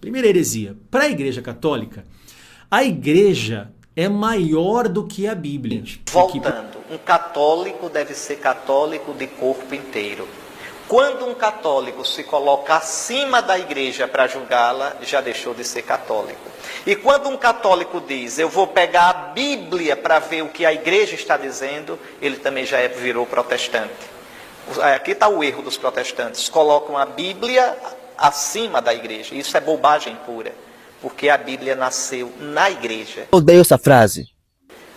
Primeira heresia. Para a Igreja Católica, a Igreja é maior do que a Bíblia. Voltando, um católico deve ser católico de corpo inteiro. Quando um católico se coloca acima da igreja para julgá-la, já deixou de ser católico. E quando um católico diz, eu vou pegar a Bíblia para ver o que a igreja está dizendo, ele também já virou protestante. Aqui está o erro dos protestantes, colocam a Bíblia acima da igreja. Isso é bobagem pura, porque a Bíblia nasceu na igreja. Odeio essa frase.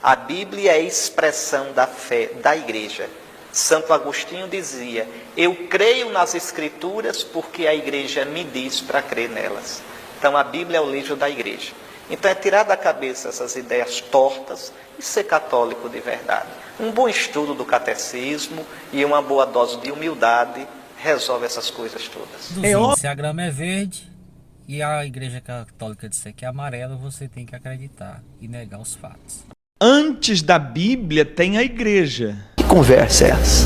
A Bíblia é expressão da fé da igreja. Santo Agostinho dizia, eu creio nas Escrituras porque a igreja me diz para crer nelas. Então a Bíblia é o livro da igreja. Então é tirar da cabeça essas ideias tortas e ser católico de verdade. Um bom estudo do catecismo e uma boa dose de humildade resolve essas coisas todas. Se a grama é verde e a igreja católica disser que é amarela, você tem que acreditar e negar os fatos. Antes da Bíblia tem a igreja. Que conversa é essa?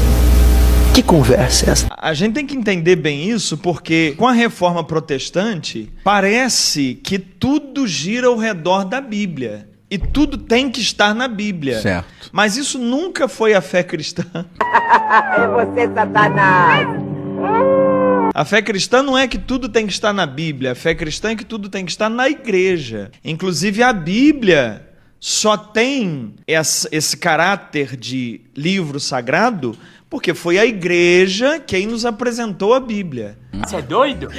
Que conversa é essa? A gente tem que entender bem isso porque com a reforma protestante parece que tudo gira ao redor da Bíblia. E tudo tem que estar na Bíblia. Certo. Mas isso nunca foi a fé cristã. É você, Satanás! A fé cristã não é que tudo tem que estar na Bíblia. A fé cristã é que tudo tem que estar na igreja. Inclusive a Bíblia só tem esse caráter de livro sagrado porque foi a igreja quem nos apresentou a Bíblia. Você é doido?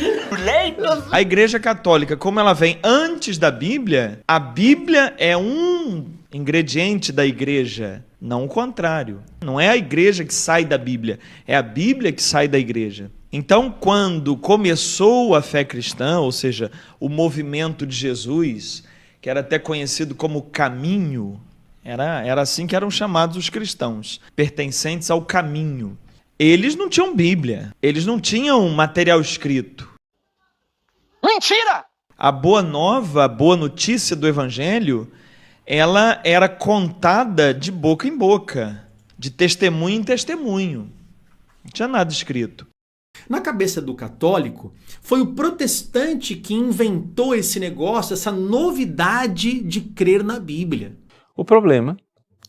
A Igreja Católica, como ela vem antes da Bíblia, a Bíblia é um ingrediente da igreja, não o contrário. Não é a igreja que sai da Bíblia, é a Bíblia que sai da igreja. Então, quando começou a fé cristã, ou seja, o movimento de Jesus, que era até conhecido como caminho, era assim que eram chamados os cristãos, pertencentes ao caminho. Eles não tinham Bíblia, eles não tinham material escrito. Mentira! A boa nova, a boa notícia do Evangelho, ela era contada de boca em boca, de testemunho em testemunho. Não tinha nada escrito. Na cabeça do católico, foi o protestante que inventou esse negócio, essa novidade de crer na Bíblia. O problema,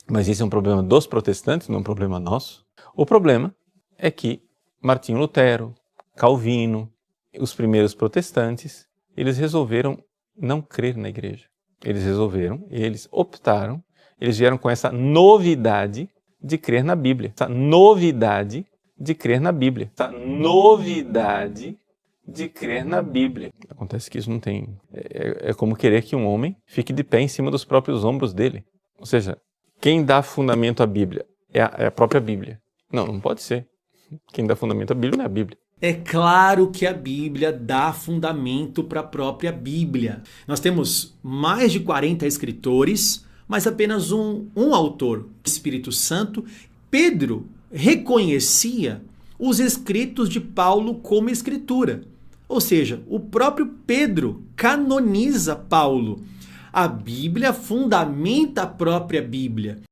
mas esse é um problema dos protestantes, não é um problema nosso. O problema é que Martinho Lutero, Calvino, os primeiros protestantes, eles resolveram não crer na igreja. Eles optaram, eles vieram com essa novidade de crer na Bíblia. Essa novidade de crer na Bíblia. Essa novidade de crer na Bíblia. Acontece que isso não tem... É como querer que um homem fique de pé em cima dos próprios ombros dele. Ou seja, quem dá fundamento à Bíblia é a própria Bíblia. Não pode ser. Quem dá fundamento à Bíblia não é a Bíblia. É claro que a Bíblia dá fundamento para a própria Bíblia. Nós temos mais de 40 escritores, mas apenas um autor, o Espírito Santo. Pedro reconhecia os escritos de Paulo como escritura. Ou seja, o próprio Pedro canoniza Paulo. A Bíblia fundamenta a própria Bíblia.